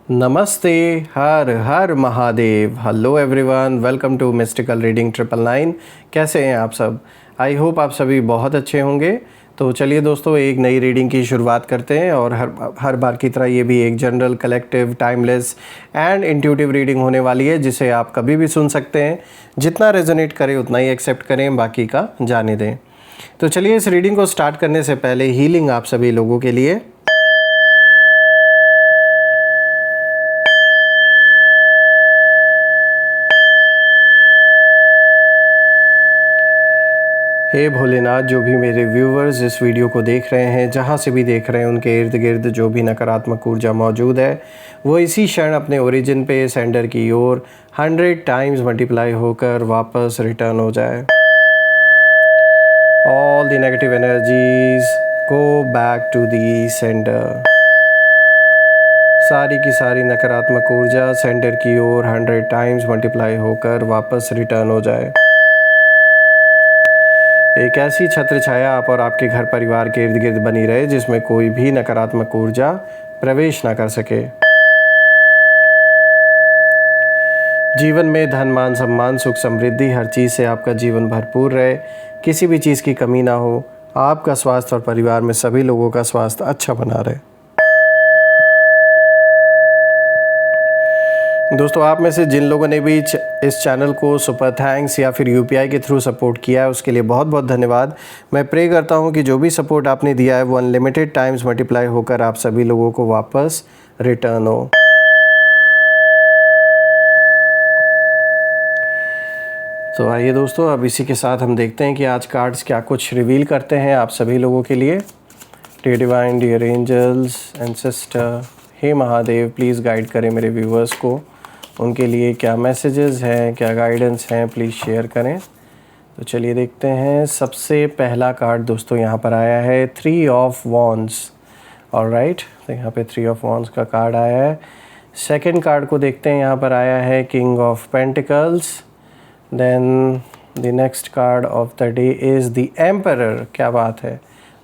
नमस्ते। हर हर Mahadev. Hello everyone, welcome to mystical reading 999। कैसे हैं आप सब? आई होप आप सभी बहुत अच्छे होंगे। तो चलिए दोस्तों, एक नई रीडिंग की शुरुआत करते हैं और हर बार की तरह ये भी एक general, collective, timeless and intuitive reading होने वाली है, जिसे आप कभी भी सुन सकते हैं। जितना रेजोनेट करे उतना ही एक्सेप्ट करें, बाकी का जाने दें। तो चलिए, इस रीडिंग को स्टार्ट करने से पहले हीलिंग आप सभी लोगों के लिए। हे भोलेनाथ, जो भी मेरे व्यूवर्स इस वीडियो को देख रहे हैं, जहाँ से भी देख रहे हैं, उनके इर्द गिर्द जो भी नकारात्मक ऊर्जा मौजूद है, वो इसी क्षण अपने ओरिजिन पे सेंडर की ओर 100 टाइम्स मल्टीप्लाई होकर वापस रिटर्न हो जाए। All the negative energies go back to the sender. सारी की सारी नकारात्मक ऊर्जा सेंडर की ओर 100 टाइम्स मल्टीप्लाई होकर वापस रिटर्न हो जाए। एक ऐसी छत्र छाया आप और आपके घर परिवार के इर्द गिर्द बनी रहे, जिसमें कोई भी नकारात्मक ऊर्जा प्रवेश ना कर सके। जीवन में धन, मान, सम्मान, सुख, समृद्धि, हर चीज़ से आपका जीवन भरपूर रहे, किसी भी चीज़ की कमी ना हो। आपका स्वास्थ्य और परिवार में सभी लोगों का स्वास्थ्य अच्छा बना रहे। दोस्तों, आप में से जिन लोगों ने भी इस चैनल को सुपर थैंक्स या फिर यूपीआई के थ्रू सपोर्ट किया है, उसके लिए बहुत बहुत धन्यवाद। मैं प्रे करता हूं कि जो भी सपोर्ट आपने दिया है वो अनलिमिटेड टाइम्स मल्टीप्लाई होकर आप सभी लोगों को वापस रिटर्न हो। तो आइए दोस्तों, अब इसी के साथ हम देखते हैं कि आज कार्ड्स क्या कुछ रिवील करते हैं आप सभी लोगों के लिए। Dear divine, dear angels, ancestor, हे महादेव, प्लीज़ गाइड करें मेरे व्यूवर्स को। उनके लिए क्या मैसेजेस हैं, क्या गाइडेंस हैं, प्लीज़ शेयर करें। तो चलिए देखते हैं। सबसे पहला कार्ड दोस्तों यहाँ पर आया है 3 ऑफ वॉन्ड्स। ऑलराइट, तो यहाँ पे 3 ऑफ वॉन्ड्स का कार्ड आया है। सेकंड कार्ड को देखते हैं, यहाँ पर आया है king of pentacles. Then the next card of the day is the emperor. क्या बात है,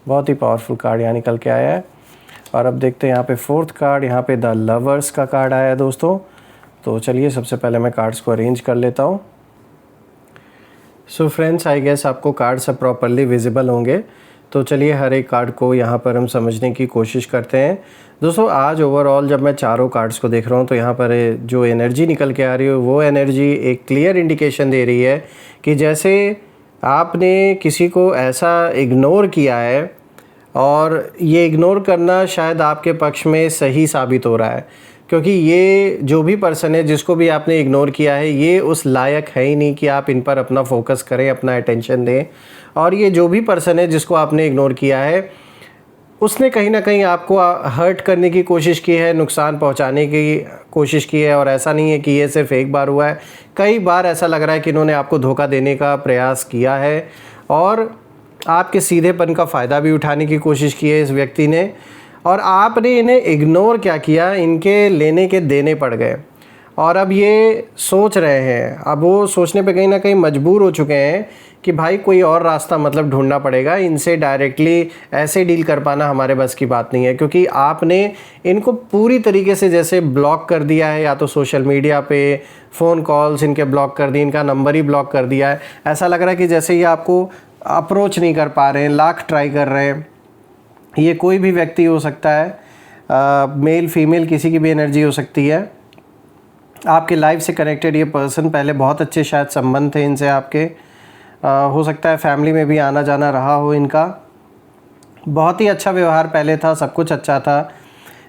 बहुत ही पावरफुल कार्ड यहाँ निकल के आया है। और अब देखते हैं यहाँ पे फोर्थ कार्ड, यहाँ पे द लवर्स का कार्ड आया है दोस्तों। तो चलिए, सबसे पहले मैं कार्ड्स को अरेंज कर लेता हूँ। सो फ्रेंड्स, आई गेस आपको कार्ड सब प्रॉपरली विजिबल होंगे। तो चलिए, हर एक कार्ड को यहाँ पर हम समझने की कोशिश करते हैं। दोस्तों, आज ओवरऑल जब मैं चारों कार्ड्स को देख रहा हूँ, तो यहाँ पर जो एनर्जी निकल के आ रही है, वो एनर्जी एक क्लियर इंडिकेशन दे रही है कि जैसे आपने किसी को ऐसा इग्नोर किया है, और ये इग्नोर करना शायद आपके पक्ष में सही साबित हो रहा है, क्योंकि ये जो भी पर्सन है जिसको भी आपने इग्नोर किया है, ये उस लायक है ही नहीं कि आप इन पर अपना फोकस करें, अपना अटेंशन दें। और ये जो भी पर्सन है जिसको आपने इग्नोर किया है, उसने कहीं ना कहीं आपको हर्ट करने की कोशिश की है, नुकसान पहुंचाने की कोशिश की है। और ऐसा नहीं है कि ये सिर्फ एक बार हुआ है, कई बार ऐसा लग रहा है कि इन्होंने आपको धोखा देने का प्रयास किया है और आपके सीधेपन का फ़ायदा भी उठाने की कोशिश की है इस व्यक्ति ने। और आपने इन्हें इग्नोर क्या किया, इनके लेने के देने पड़ गए। और अब ये सोच रहे हैं, अब वो सोचने पे कहीं ना कहीं मजबूर हो चुके हैं कि भाई कोई और रास्ता मतलब ढूंढना पड़ेगा, इनसे डायरेक्टली ऐसे डील कर पाना हमारे बस की बात नहीं है। क्योंकि आपने इनको पूरी तरीके से जैसे ब्लॉक कर दिया है, या तो सोशल मीडिया पे फ़ोन कॉल्स इनके ब्लॉक कर दी, इनका नंबर ही ब्लॉक कर दिया है। ऐसा लग रहा है कि जैसे ये आपको अप्रोच नहीं कर पा रहे हैं, लाख ट्राई कर रहे हैं। ये कोई भी व्यक्ति हो सकता है, मेल फीमेल किसी की भी एनर्जी हो सकती है। आपके लाइफ से कनेक्टेड ये पर्सन, पहले बहुत अच्छे शायद संबंध थे इनसे आपके, हो सकता है फैमिली में भी आना जाना रहा हो इनका, बहुत ही अच्छा व्यवहार पहले था, सब कुछ अच्छा था।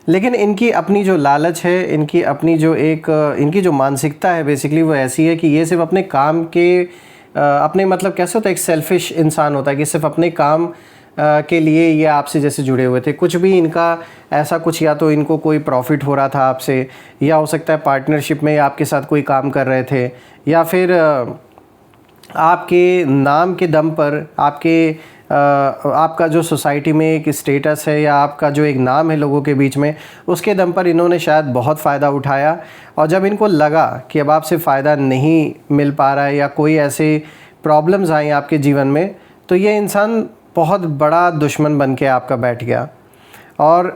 लेकिन इनकी अपनी जो लालच है, इनकी अपनी जो इनकी जो मानसिकता है बेसिकली, वो ऐसी है कि ये सिर्फ अपने काम के अपने मतलब कैसे होता है, एक सेल्फिश इंसान होता है कि सिर्फ अपने काम के लिए ये आपसे जैसे जुड़े हुए थे। कुछ भी इनका ऐसा कुछ, या तो इनको कोई प्रॉफिट हो रहा था आपसे, या हो सकता है पार्टनरशिप में आपके साथ कोई काम कर रहे थे, या फिर आपके नाम के दम पर आपका जो सोसाइटी में एक स्टेटस है, या आपका जो एक नाम है लोगों के बीच में, उसके दम पर इन्होंने शायद बहुत फ़ायदा उठाया। और जब इनको लगा कि अब आपसे फ़ायदा नहीं मिल पा रहा है, या कोई ऐसे प्रॉब्लम्स आई आपके जीवन में, तो ये इंसान बहुत बड़ा दुश्मन बन के आपका बैठ गया। और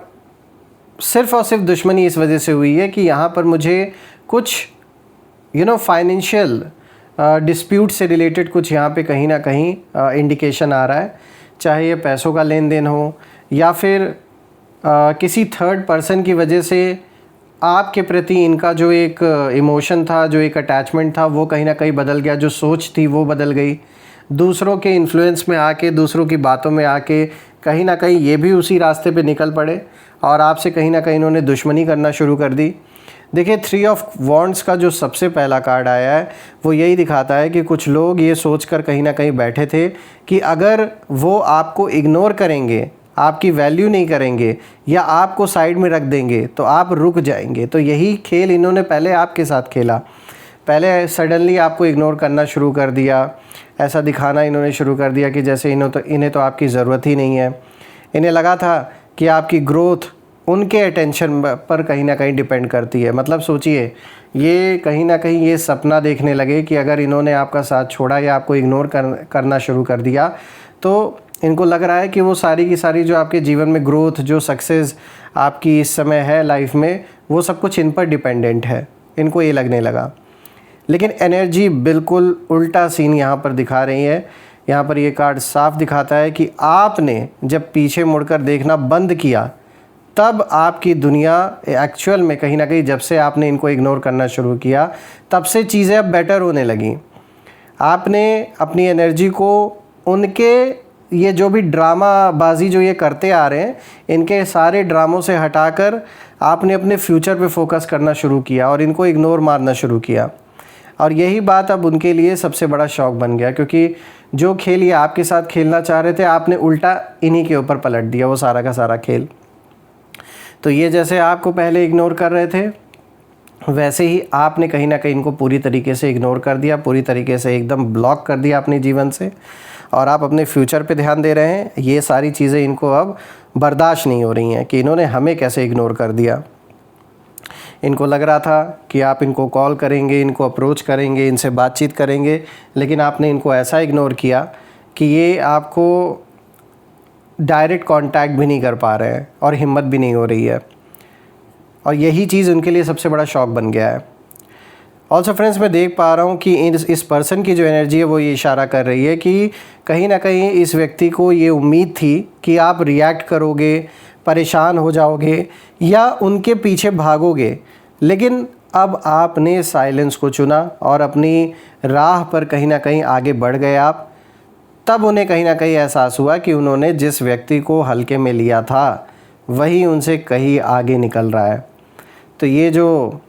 सिर्फ़ और सिर्फ दुश्मनी इस वजह से हुई है कि यहाँ पर मुझे कुछ फाइनेंशियल डिस्प्यूट से रिलेटेड कुछ यहाँ पे कहीं ना कहीं इंडिकेशन आ रहा है, चाहे ये पैसों का लेन देन हो या फिर किसी थर्ड पर्सन की वजह से आपके प्रति इनका जो एक इमोशन था, जो एक अटैचमेंट था, वो कहीं ना कहीं बदल गया, जो सोच थी वो बदल गई, दूसरों के इन्फ्लुएंस में आके, दूसरों की बातों में आके कहीं ना कहीं ये भी उसी रास्ते पे निकल पड़े और आपसे कहीं ना कहीं इन्होंने दुश्मनी करना शुरू कर दी। देखिए 3 ऑफ वॉन्ड्स का जो सबसे पहला कार्ड आया है वो यही दिखाता है कि कुछ लोग ये सोचकर कहीं ना कहीं बैठे थे कि अगर वो आपको इग्नोर करेंगे, आपकी वैल्यू नहीं करेंगे या आपको साइड में रख देंगे तो आप रुक जाएंगे। तो यही खेल इन्होंने पहले आपके साथ खेला। पहले सडनली आपको इग्नोर करना शुरू कर दिया, ऐसा दिखाना इन्होंने शुरू कर दिया कि जैसे इन्हें तो आपकी ज़रूरत ही नहीं है। इन्हें लगा था कि आपकी ग्रोथ उनके अटेंशन पर कहीं ना कहीं डिपेंड करती है। मतलब सोचिए, ये कहीं ना कहीं ये सपना देखने लगे कि अगर इन्होंने आपका साथ छोड़ा या आपको इग्नोर करना शुरू कर दिया तो इनको लग रहा है कि वो सारी की सारी जो आपके जीवन में ग्रोथ, जो सक्सेस आपकी इस समय है लाइफ में, वो सब कुछ इन पर डिपेंडेंट है, इनको ये लगने लगा। लेकिन एनर्जी बिल्कुल उल्टा सीन यहाँ पर दिखा रही है। यहाँ पर ये कार्ड साफ दिखाता है कि आपने जब पीछे मुड़कर देखना बंद किया तब आपकी दुनिया एक्चुअल में कहीं ना कहीं, जब से आपने इनको इग्नोर करना शुरू किया तब से चीज़ें अब बेटर होने लगी। आपने अपनी एनर्जी को उनके ये जो भी ड्रामा बाजी जो ये करते आ रहे हैं, इनके सारे ड्रामों से हटाकर आपने अपने फ्यूचर पे फोकस करना शुरू किया और इनको इग्नोर मारना शुरू किया। और यही बात अब उनके लिए सबसे बड़ा शौक बन गया, क्योंकि जो खेल ये आपके साथ खेलना चाह रहे थे आपने उल्टा इन्हीं के ऊपर पलट दिया वो सारा का सारा खेल। तो ये जैसे आपको पहले इग्नोर कर रहे थे वैसे ही आपने कहीं ना कहीं इनको पूरी तरीके से इग्नोर कर दिया, पूरी तरीके से एकदम ब्लॉक कर दिया अपने जीवन से, और आप अपने फ्यूचर पे ध्यान दे रहे हैं। ये सारी चीज़ें इनको अब बर्दाश्त नहीं हो रही हैं कि इन्होंने हमें कैसे इग्नोर कर दिया। इनको लग रहा था कि आप इनको कॉल करेंगे, इनको अप्रोच करेंगे, इनसे बातचीत करेंगे, लेकिन आपने इनको ऐसा इग्नोर किया कि ये आपको डायरेक्ट कांटेक्ट भी नहीं कर पा रहे हैं और हिम्मत भी नहीं हो रही है। और यही चीज़ उनके लिए सबसे बड़ा शौक बन गया है। ऑल्सो फ्रेंड्स, मैं देख पा रहा हूँ कि इस पर्सन की जो एनर्जी है वो ये इशारा कर रही है कि कहीं ना कहीं इस व्यक्ति को ये उम्मीद थी कि आप रिएक्ट करोगे, परेशान हो जाओगे या उनके पीछे भागोगे, लेकिन अब आपने साइलेंस को चुना और अपनी राह पर कहीं ना कहीं आगे बढ़ गए आप। तब उन्हें कहीं ना कहीं एहसास हुआ कि उन्होंने जिस व्यक्ति को हल्के में लिया था वही उनसे कहीं आगे निकल रहा है। तो ये जो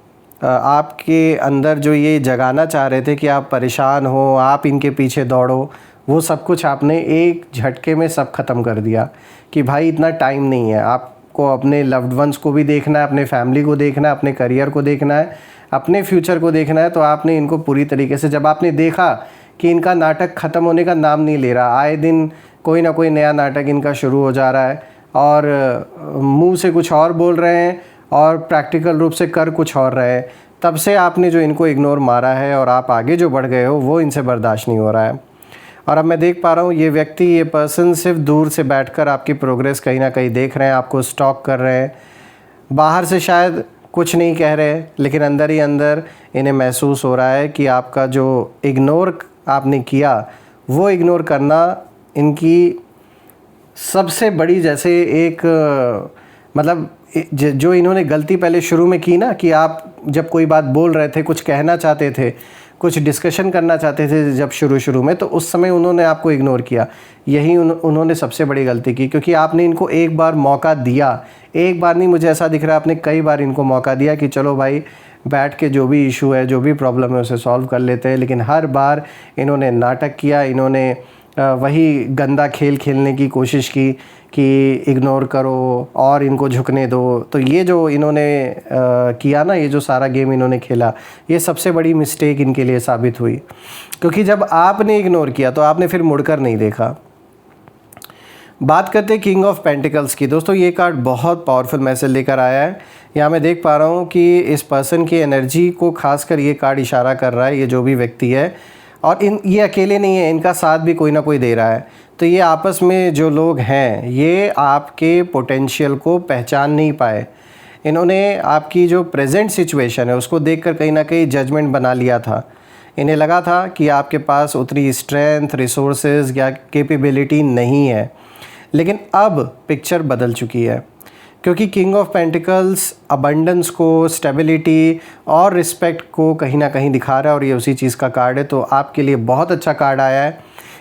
आपके अंदर जो ये जगाना चाह रहे थे कि आप परेशान हो, आप इनके पीछे दौड़ो, वो सब कुछ आपने एक झटके में सब ख़त्म कर दिया कि भाई इतना टाइम नहीं है, आपको अपने लव्ड वंस को भी देखना है, अपने फैमिली को देखना है, अपने करियर को देखना है, अपने फ्यूचर को देखना है। तो आपने इनको पूरी तरीके से, जब आपने देखा कि इनका नाटक ख़त्म होने का नाम नहीं ले रहा, आए दिन कोई ना कोई नया नाटक इनका शुरू हो जा रहा है और मुंह से कुछ और बोल रहे हैं और प्रैक्टिकल रूप से कर कुछ और रहे हैं, तब से आपने जो इनको इग्नोर मारा है और आप आगे जो बढ़ गए हो वो इनसे बर्दाश्त नहीं हो रहा है। और अब मैं देख पा रहा हूँ ये व्यक्ति, ये पर्सन सिर्फ दूर से बैठकर आपकी प्रोग्रेस कहीं ना कहीं देख रहे हैं, आपको स्टॉक कर रहे हैं। बाहर से शायद कुछ नहीं कह रहे, लेकिन अंदर ही अंदर इन्हें महसूस हो रहा है कि आपका जो इग्नोर आपने किया वो इग्नोर करना इनकी सबसे बड़ी, जैसे एक मतलब जो इन्होंने गलती पहले शुरू में की ना, कि आप जब कोई बात बोल रहे थे, कुछ कहना चाहते थे, कुछ डिस्कशन करना चाहते थे जब शुरू में, तो उस समय उन्होंने आपको इग्नोर किया। यही उन्होंने सबसे बड़ी गलती की, क्योंकि आपने इनको एक बार मौका दिया, एक बार नहीं, मुझे ऐसा दिख रहा है आपने कई बार इनको मौका दिया कि चलो भाई बैठ के जो भी इशू है, जो भी प्रॉब्लम है उसे सॉल्व कर लेते हैं, लेकिन हर बार इन्होंने नाटक किया, इन्होंने वही गंदा खेल खेलने की कोशिश की कि इग्नोर करो और इनको झुकने दो। तो ये जो इन्होंने किया ना, ये जो सारा गेम इन्होंने खेला, ये सबसे बड़ी मिस्टेक इनके लिए साबित हुई, क्योंकि जब आपने इग्नोर किया तो आपने फिर मुड़कर नहीं देखा। बात करते हैं किंग ऑफ पेंटिकल्स की। दोस्तों ये कार्ड बहुत पावरफुल मैसेज लेकर आया है। यहाँ मैं देख पा रहा हूँ कि इस पर्सन की एनर्जी को खासकर ये कार्ड इशारा कर रहा है, ये जो भी व्यक्ति है, और ये अकेले नहीं है, इनका साथ भी कोई ना कोई दे रहा है। तो ये आपस में जो लोग हैं ये आपके पोटेंशियल को पहचान नहीं पाए, इन्होंने आपकी जो प्रेजेंट सिचुएशन है उसको देखकर कहीं ना कहीं जजमेंट बना लिया था। इन्हें लगा था कि आपके पास उतनी स्ट्रेंथ, रिसोर्सेज या कैपेबिलिटी नहीं है। लेकिन अब पिक्चर बदल चुकी है, क्योंकि किंग ऑफ पेंटिकल्स अबंडेंस को, स्टेबिलिटी और रिस्पेक्ट को कहीं ना कहीं दिखा रहा है, और ये उसी चीज़ का कार्ड है। तो आपके लिए बहुत अच्छा कार्ड आया है।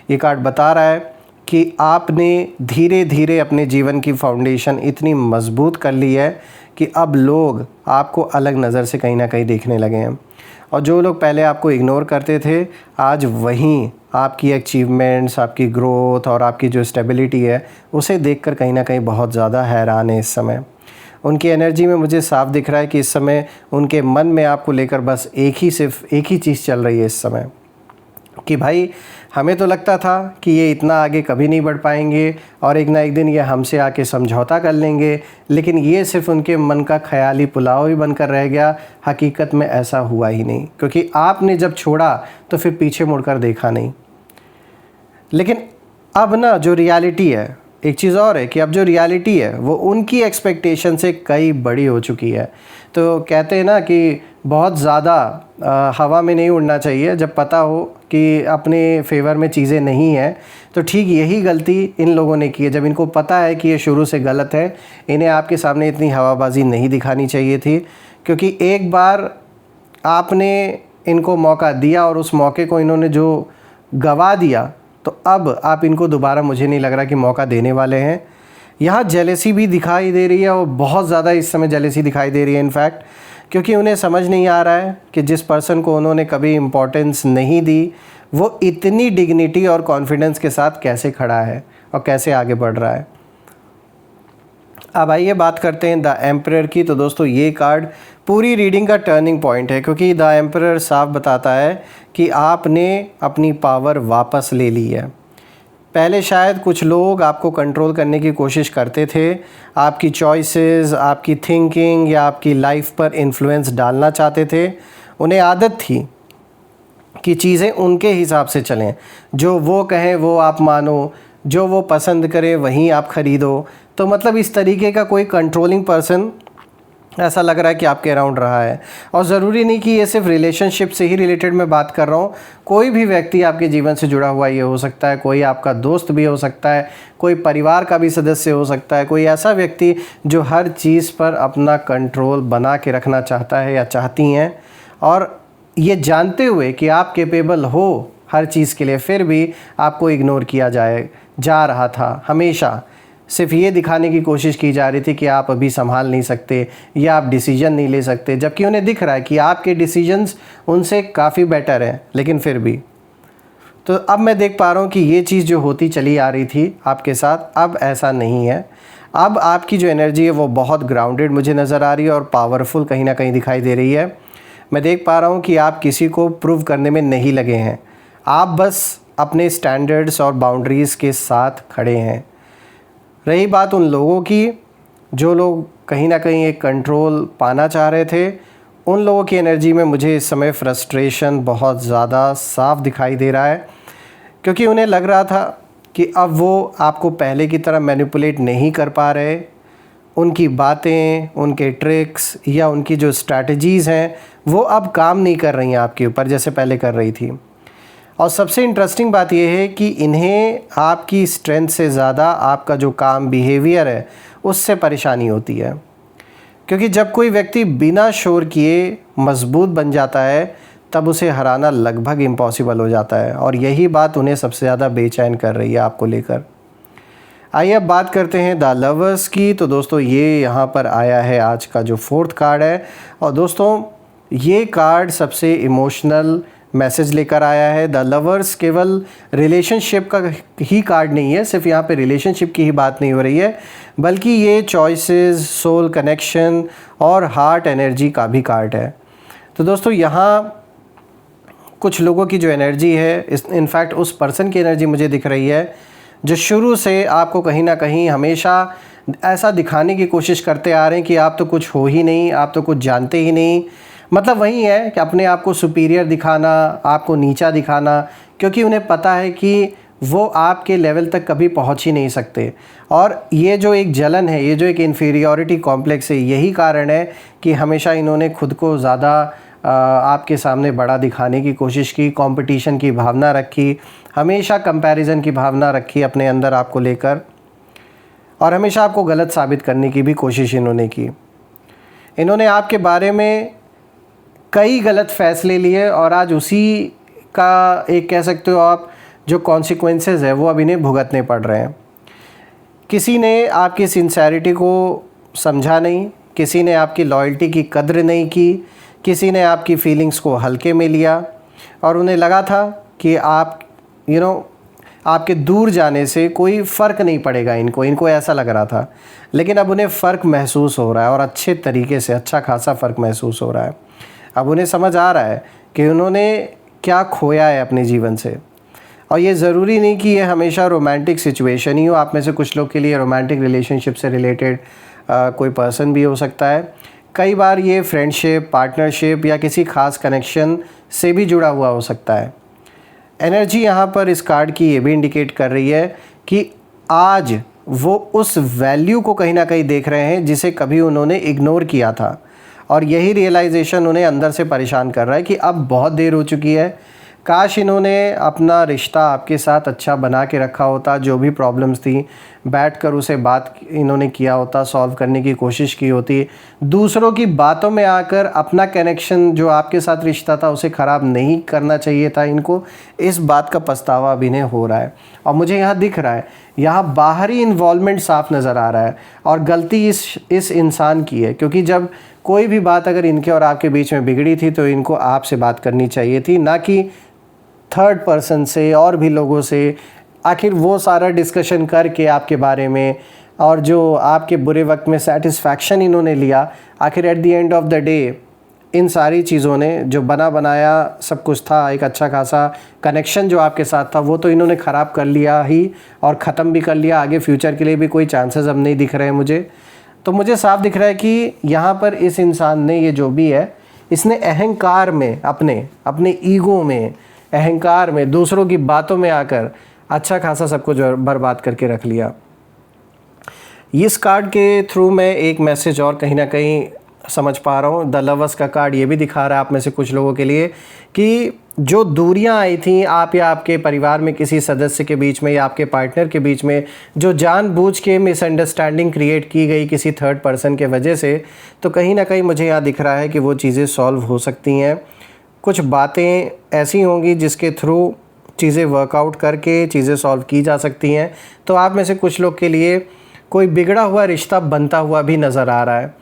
ये कार्ड बता रहा है कि आपने धीरे धीरे अपने जीवन की फाउंडेशन इतनी मजबूत कर ली है कि अब लोग आपको अलग नज़र से कहीं ना कहीं देखने लगे हैं, और जो लोग पहले आपको इग्नोर करते थे, आज वहीं आपकी अचीवमेंट्स, आपकी ग्रोथ और आपकी जो स्टेबिलिटी है उसे देखकर कहीं ना कहीं बहुत ज़्यादा हैरान है इस समय। उनकी एनर्जी में मुझे साफ दिख रहा है कि इस समय उनके मन में आपको लेकर बस सिर्फ एक ही चीज़ चल रही है इस समय, कि भाई हमें तो लगता था कि ये इतना आगे कभी नहीं बढ़ पाएंगे और एक ना एक दिन ये हमसे आके समझौता कर लेंगे, लेकिन ये सिर्फ उनके मन का ख्याली पुलाव ही बनकर रह गया। हकीकत में ऐसा हुआ ही नहीं, क्योंकि आपने जब छोड़ा तो फिर पीछे मुड़कर देखा नहीं। लेकिन अब ना जो रियलिटी है, एक चीज़ और है कि अब जो रियलिटी है वो उनकी एक्सपेक्टेशन से कई बड़ी हो चुकी है। तो कहते हैं ना कि बहुत ज़्यादा हवा में नहीं उड़ना चाहिए जब पता हो कि अपने फेवर में चीज़ें नहीं हैं। तो ठीक यही गलती इन लोगों ने की है। जब इनको पता है कि ये शुरू से गलत है, इन्हें आपके सामने इतनी हवाबाजी नहीं दिखानी चाहिए थी, क्योंकि एक बार आपने इनको मौका दिया और उस मौके को इन्होंने जो गवा दिया, तो अब आप इनको दोबारा, मुझे नहीं लग रहा कि मौका देने वाले हैं। यहाँ जेलेसी भी दिखाई दे रही है, और बहुत ज़्यादा इस समय जेलेसी दिखाई दे रही है इनफैक्ट, क्योंकि उन्हें समझ नहीं आ रहा है कि जिस पर्सन को उन्होंने कभी इम्पोर्टेंस नहीं दी, वो इतनी डिग्निटी और कॉन्फिडेंस के साथ कैसे खड़ा है और कैसे आगे बढ़ रहा है। अब आइए बात करते हैं द एम्परर की। तो दोस्तों ये कार्ड पूरी रीडिंग का टर्निंग पॉइंट है, क्योंकि द एम्परर साफ बताता है कि आपने अपनी पावर वापस ले ली है। पहले शायद कुछ लोग आपको कंट्रोल करने की कोशिश करते थे, आपकी चॉइसेस, आपकी थिंकिंग या आपकी लाइफ पर इन्फ्लुएंस डालना चाहते थे। उन्हें आदत थी कि चीज़ें उनके हिसाब से चलें, जो वो कहें वो आप मानो, जो वो पसंद करे वहीं आप ख़रीदो। तो मतलब इस तरीके का कोई कंट्रोलिंग पर्सन ऐसा लग रहा है कि आपके अराउंड रहा है। और ज़रूरी नहीं कि ये सिर्फ रिलेशनशिप से ही रिलेटेड मैं बात कर रहा हूँ, कोई भी व्यक्ति आपके जीवन से जुड़ा हुआ ये हो सकता है। कोई आपका दोस्त भी हो सकता है, कोई परिवार का भी सदस्य हो सकता है, कोई ऐसा व्यक्ति जो हर चीज़ पर अपना कंट्रोल बना के रखना चाहता है या चाहती हैं, और ये जानते हुए कि आप कैपेबल हो हर चीज़ के लिए, फिर भी आपको इग्नोर किया जा रहा था। हमेशा सिर्फ ये दिखाने की कोशिश की जा रही थी कि आप अभी संभाल नहीं सकते या आप डिसीजन नहीं ले सकते, जबकि उन्हें दिख रहा है कि आपके डिसीजंस उनसे काफ़ी बेटर हैं, लेकिन फिर भी। तो अब मैं देख पा रहा हूँ कि ये चीज़ जो होती चली आ रही थी आपके साथ, अब ऐसा नहीं है। अब आपकी जो एनर्जी है वो बहुत ग्राउंडेड मुझे नज़र आ रही है और पावरफुल कहीं ना कहीं दिखाई दे रही है। मैं देख पा रहा हूँ कि आप किसी को प्रूव करने में नहीं लगे हैं, आप बस अपने स्टैंडर्ड्स और बाउंड्रीज़ के साथ खड़े हैं। रही बात उन लोगों की जो लोग कहीं ना कहीं एक कंट्रोल पाना चाह रहे थे, उन लोगों की एनर्जी में मुझे इस समय फ्रस्ट्रेशन बहुत ज़्यादा साफ दिखाई दे रहा है, क्योंकि उन्हें लग रहा था कि अब वो आपको पहले की तरह मैनिपुलेट नहीं कर पा रहे। उनकी बातें, उनके ट्रिक्स या उनकी जो स्ट्रैटेजीज़ हैं वो अब काम नहीं कर रही हैं आपके ऊपर जैसे पहले कर रही थी। और सबसे इंटरेस्टिंग बात यह है कि इन्हें आपकी स्ट्रेंथ से ज़्यादा आपका जो काम बिहेवियर है उससे परेशानी होती है, क्योंकि जब कोई व्यक्ति बिना शोर किए मजबूत बन जाता है तब उसे हराना लगभग इम्पॉसिबल हो जाता है, और यही बात उन्हें सबसे ज़्यादा बेचैन कर रही है आपको लेकर। आइए अब बात करते हैं द लवर्स की। तो दोस्तों ये यहाँ पर आया है आज का जो 4th कार्ड है, और दोस्तों ये कार्ड सबसे इमोशनल मैसेज लेकर आया है। द लवर्स केवल रिलेशनशिप का ही कार्ड नहीं है, सिर्फ यहाँ पे रिलेशनशिप की ही बात नहीं हो रही है, बल्कि ये चॉइसेस, सोल कनेक्शन और हार्ट एनर्जी का भी कार्ड है। तो दोस्तों यहाँ कुछ लोगों की जो एनर्जी है, इनफैक्ट उस पर्सन की एनर्जी मुझे दिख रही है जो शुरू से आपको कहीं ना कहीं हमेशा ऐसा दिखाने की कोशिश करते आ रहे हैं कि आप तो कुछ हो ही नहीं, आप तो कुछ जानते ही नहीं। मतलब वही है कि अपने आप को सुपीरियर दिखाना, आपको नीचा दिखाना, क्योंकि उन्हें पता है कि वो आपके लेवल तक कभी पहुंच ही नहीं सकते। और ये जो एक जलन है, ये जो एक इन्फीरियॉरिटी कॉम्प्लेक्स है, यही कारण है कि हमेशा इन्होंने खुद को ज़्यादा आपके सामने बड़ा दिखाने की कोशिश की, कंपटीशन की भावना रखी, हमेशा कंपैरिजन की भावना रखी अपने अंदर आपको लेकर, और हमेशा आपको गलत साबित करने की भी कोशिश इन्होंने की। इन्होंने आपके बारे में कई गलत फ़ैसले लिए और आज उसी का एक कह सकते हो आप जो कॉन्सिक्वेंसेस है वो अब इन्हें भुगतने पड़ रहे हैं। किसी ने आपकी सिंसेरिटी को समझा नहीं, किसी ने आपकी लॉयल्टी की कद्र नहीं की, किसी ने आपकी फीलिंग्स को हल्के में लिया और उन्हें लगा था कि आप आपके दूर जाने से कोई फ़र्क नहीं पड़ेगा इनको ऐसा लग रहा था। लेकिन अब उन्हें फ़र्क महसूस हो रहा है और अच्छे तरीके से अच्छा खासा फ़र्क महसूस हो रहा है। अब उन्हें समझ आ रहा है कि उन्होंने क्या खोया है अपने जीवन से। और ये ज़रूरी नहीं कि ये हमेशा रोमांटिक सिचुएशन ही हो। आप में से कुछ लोग के लिए रोमांटिक रिलेशनशिप से रिलेटेड कोई पर्सन भी हो सकता है। कई बार ये फ्रेंडशिप, पार्टनरशिप या किसी ख़ास कनेक्शन से भी जुड़ा हुआ हो सकता है। एनर्जी यहाँ पर इस कार्ड की ये भी इंडिकेट कर रही है कि आज वो उस वैल्यू को कहीं ना कहीं देख रहे हैं जिसे कभी उन्होंने इग्नोर किया था, और यही रियलाइजेशन उन्हें अंदर से परेशान कर रहा है कि अब बहुत देर हो चुकी है। काश इन्होंने अपना रिश्ता आपके साथ अच्छा बना के रखा होता, जो भी प्रॉब्लम्स थी बैठकर उसे बात इन्होंने किया होता, सॉल्व करने की कोशिश की होती। दूसरों की बातों में आकर अपना कनेक्शन जो आपके साथ रिश्ता था उसे ख़राब नहीं करना चाहिए था इनको। इस बात का पछतावा अब इन्हें हो रहा है और मुझे यहाँ दिख रहा है, यहाँ बाहरी इन्वॉल्वमेंट साफ नज़र आ रहा है और गलती इस इंसान की है, क्योंकि जब कोई भी बात अगर इनके और आपके बीच में बिगड़ी थी तो इनको आपसे बात करनी चाहिए थी, ना कि थर्ड पर्सन से और भी लोगों से। आखिर वो सारा डिस्कशन करके आपके बारे में और जो आपके बुरे वक्त में सेटिस्फैक्शन इन्होंने लिया, आखिर at the end of the day in सारी चीज़ों ने जो बना बनाया सब कुछ था, एक अच्छा खासा कनेक्शन जो आपके साथ था, वो तो इन्होंने ख़राब कर लिया ही और ख़त्म भी कर लिया। आगे फ्यूचर के लिए भी कोई चांसेस अब नहीं दिख रहे हैं मुझे। तो मुझे साफ दिख रहा है कि यहाँ पर इस इंसान ने, ये जो भी है, इसने अहंकार में, अपने ईगो में, अहंकार में, दूसरों की बातों में आकर अच्छा खासा सब कुछ बर्बाद करके रख लिया। इस कार्ड के थ्रू मैं एक मैसेज और कहीं ना कहीं समझ पा रहा हूँ। द लवर्स का कार्ड ये भी दिखा रहा है आप में से कुछ लोगों के लिए कि जो दूरियां आई थी आप या आपके परिवार में किसी सदस्य के बीच में या आपके पार्टनर के बीच में, जो जानबूझ के मिसअंडरस्टैंडिंग क्रिएट की गई किसी थर्ड पर्सन के वजह से, तो कहीं ना कहीं मुझे यहाँ दिख रहा है कि वो चीज़ें सॉल्व हो सकती हैं। कुछ बातें ऐसी होंगी जिसके थ्रू चीज़ें वर्कआउट करके चीज़ें सॉल्व की जा सकती हैं। तो आप में से कुछ लोग के लिए कोई बिगड़ा हुआ रिश्ता बनता हुआ भी नज़र आ रहा है।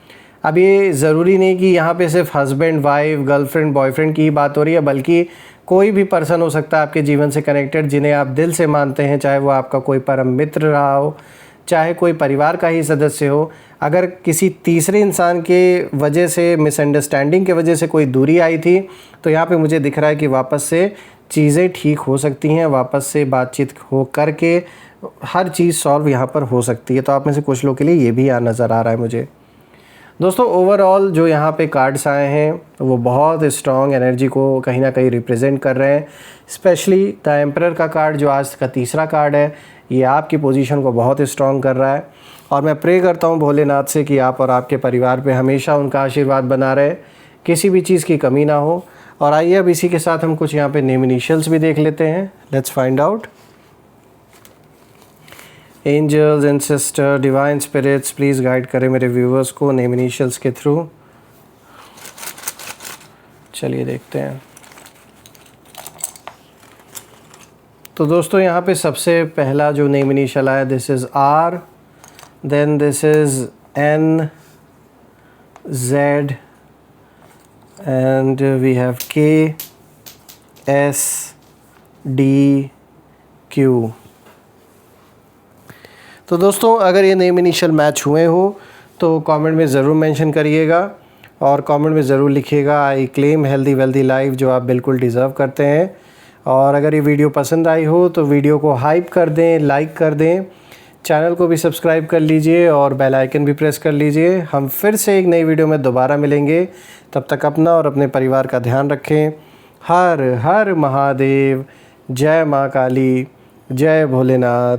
अब ये ज़रूरी नहीं कि यहाँ पे सिर्फ हस्बैंड वाइफ, गर्लफ्रेंड बॉयफ्रेंड की ही बात हो रही है, बल्कि कोई भी पर्सन हो सकता है आपके जीवन से कनेक्टेड जिन्हें आप दिल से मानते हैं, चाहे वो आपका कोई परम मित्र रहा हो, चाहे कोई परिवार का ही सदस्य हो। अगर किसी तीसरे इंसान के वजह से, मिसअंडरस्टैंडिंग के वजह से कोई दूरी आई थी, तो यहाँ पे मुझे दिख रहा है कि वापस से चीज़ें ठीक हो सकती हैं, वापस से बातचीत हो करके हर चीज़ सॉल्व यहाँ पर हो सकती है। तो आप में से कुछ लोग के लिए ये भी यहाँ नज़र आ रहा है मुझे। दोस्तों ओवरऑल जो यहाँ पे कार्ड्स आए हैं वो बहुत स्ट्रॉन्ग एनर्जी को कहीं ना कहीं रिप्रेजेंट कर रहे हैं। स्पेशली द एम्परर का कार्ड जो आज का तीसरा कार्ड है, ये आपकी पोजीशन को बहुत स्ट्रॉन्ग कर रहा है। और मैं प्रे करता हूँ भोलेनाथ से कि आप और आपके परिवार पे हमेशा उनका आशीर्वाद बना रहे, किसी भी चीज़ की कमी ना हो। और आइए अब इसी के साथ हम कुछ यहाँ पे नेम इनिशियल्स भी देख लेते हैं। Let's find out. Angels, ancestor, divine spirits please guide करें मेरे व्यूवर्स को नेम इनिशियल्स के थ्रू। चलिए देखते हैं। तो दोस्तों यहाँ पे सबसे पहला जो नेम इनिशियल आया, this is R, then this is N, Z, and we have K, S, D, Q. तो दोस्तों अगर ये नेम इनिशियल मैच हुए हो तो कमेंट में ज़रूर मेंशन करिएगा और कमेंट में ज़रूर लिखिएगा I claim healthy wealthy life, जो आप बिल्कुल डिज़र्व करते हैं। और अगर ये वीडियो पसंद आई हो तो वीडियो को हाइप कर दें, लाइक कर दें, चैनल को भी सब्सक्राइब कर लीजिए और बेल आइकन भी प्रेस कर लीजिए। हम फिर से एक नई वीडियो में दोबारा मिलेंगे। तब तक अपना और अपने परिवार का ध्यान रखें। हर हर महादेव। जय माँ काली, जय भोलेनाथ।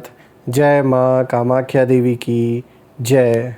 जय माँ कामाख्या देवी की जय।